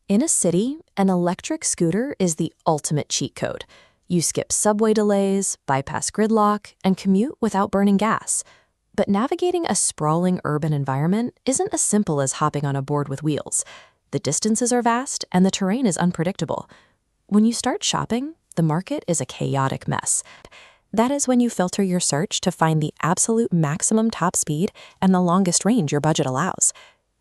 In a city, an electric scooter is the ultimate cheat code. You skip subway delays, bypass gridlock, and commute without burning gas. But navigating a sprawling urban environment isn't as simple as hopping on a board with wheels. The distances are vast, and the terrain is unpredictable. When you start shopping, the market is a chaotic mess. That is when you filter your search to find the absolute maximum top speed and the longest range your budget allows.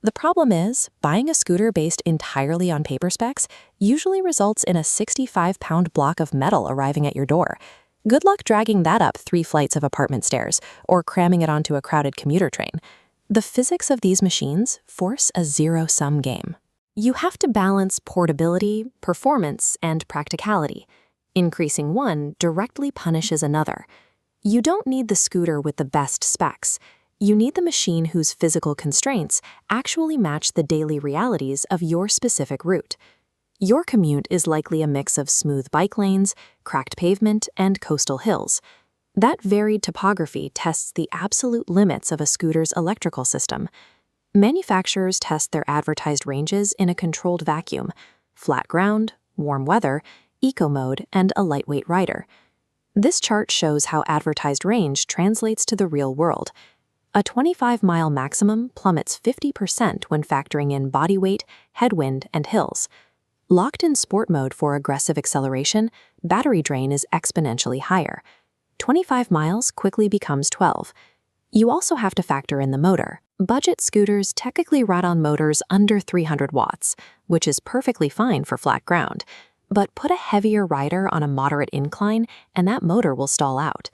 The problem is, buying a scooter based entirely on paper specs usually results in a 65-pound block of metal arriving at your door. Good luck dragging that up 3 flights of apartment stairs or cramming it onto a crowded commuter train. The physics of these machines force a zero-sum game. You have to balance portability, performance, and practicality. Increasing one directly punishes another. You don't need the scooter with the best specs. You need the machine whose physical constraints actually match the daily realities of your specific route. Your commute is likely a mix of smooth bike lanes, cracked pavement, and coastal hills. That varied topography tests the absolute limits of a scooter's electrical system. Manufacturers test their advertised ranges in a controlled vacuum: flat ground, warm weather, eco mode, and a lightweight rider. This chart shows how advertised range translates to the real world. A 25-mile maximum plummets 50% when factoring in body weight, headwind, and hills. Locked in sport mode for aggressive acceleration, battery drain is exponentially higher. 25 miles quickly becomes 12. You also have to factor in the motor. Budget scooters technically run on motors under 300 watts, which is perfectly fine for flat ground. But put a heavier rider on a moderate incline, and that motor will stall out.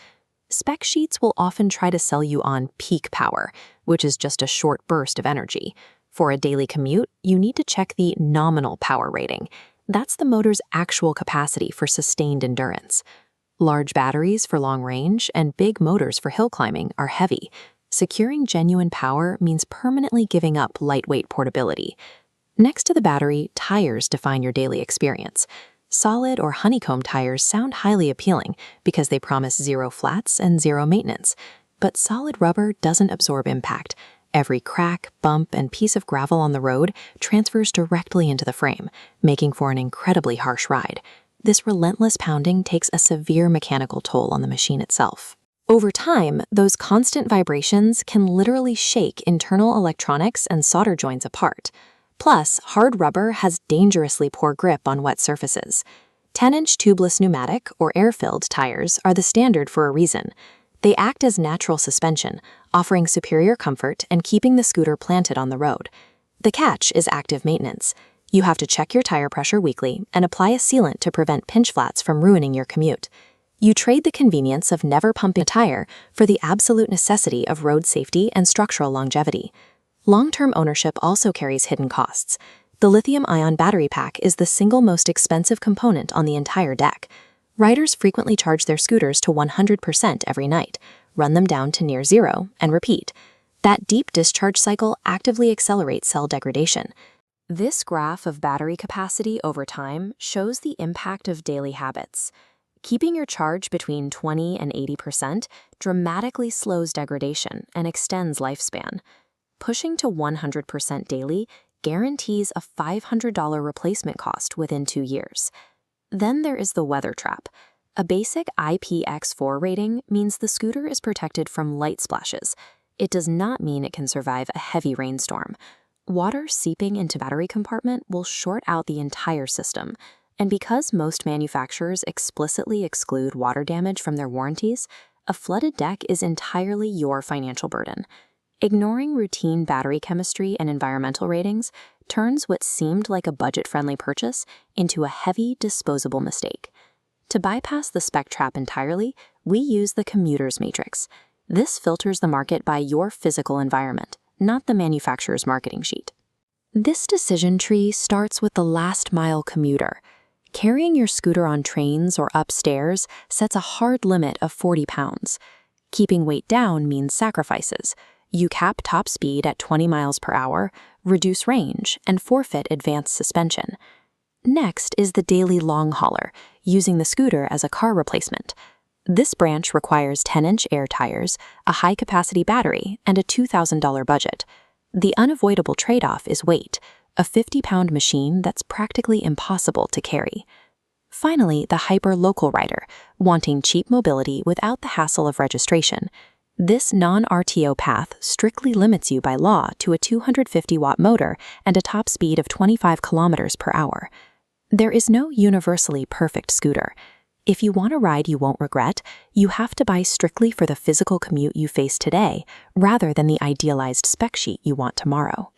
Spec sheets will often try to sell you on peak power, which is just a short burst of energy. For a daily commute, you need to check the nominal power rating. That's the motor's actual capacity for sustained endurance. Large batteries for long range and big motors for hill climbing are heavy. Securing genuine power means permanently giving up lightweight portability. Next to the battery, tires define your daily experience. Solid or honeycomb tires sound highly appealing because they promise zero flats and zero maintenance. But solid rubber doesn't absorb impact. Every crack, bump, and piece of gravel on the road transfers directly into the frame, making for an incredibly harsh ride. This relentless pounding takes a severe mechanical toll on the machine itself. Over time, those constant vibrations can literally shake internal electronics and solder joints apart. Plus, hard rubber has dangerously poor grip on wet surfaces. 10-inch tubeless pneumatic or air-filled tires are the standard for a reason. They act as natural suspension, offering superior comfort and keeping the scooter planted on the road. The catch is active maintenance. You have to check your tire pressure weekly and apply a sealant to prevent pinch flats from ruining your commute. You trade the convenience of never pumping a tire for the absolute necessity of road safety and structural longevity. Long-term ownership also carries hidden costs. The lithium-ion battery pack is the single most expensive component on the entire deck. Riders frequently charge their scooters to 100% every night, run them down to near zero, and repeat. That deep discharge cycle actively accelerates cell degradation. This graph of battery capacity over time shows the impact of daily habits. Keeping your charge between 20 and 80% dramatically slows degradation and extends lifespan. Pushing to 100% daily guarantees a $500 replacement cost within 2 years. Then there is the weather trap. A basic IPX4 rating means the scooter is protected from light splashes. It does not mean it can survive a heavy rainstorm. Water seeping into battery compartment will short out the entire system. And because most manufacturers explicitly exclude water damage from their warranties, a flooded deck is entirely your financial burden. Ignoring routine battery chemistry and environmental ratings turns what seemed like a budget-friendly purchase into a heavy, disposable mistake. To bypass the spec trap entirely, we use the commuter's matrix. This filters the market by your physical environment, not the manufacturer's marketing sheet. This decision tree starts with the last-mile commuter. Carrying your scooter on trains or upstairs sets a hard limit of 40 pounds. Keeping weight down means sacrifices. You cap top speed at 20 miles per hour, reduce range, and forfeit advanced suspension. Next is the daily long hauler, using the scooter as a car replacement. This branch requires 10-inch air tires, a high-capacity battery, and a $2,000 budget. The unavoidable trade-off is weight. a 50-pound machine that's practically impossible to carry. Finally, the hyper-local rider, wanting cheap mobility without the hassle of registration. This non-RTO path strictly limits you by law to a 250-watt motor and a top speed of 25 kilometers per hour. There is no universally perfect scooter. If you want a ride you won't regret, you have to buy strictly for the physical commute you face today, rather than the idealized spec sheet you want tomorrow.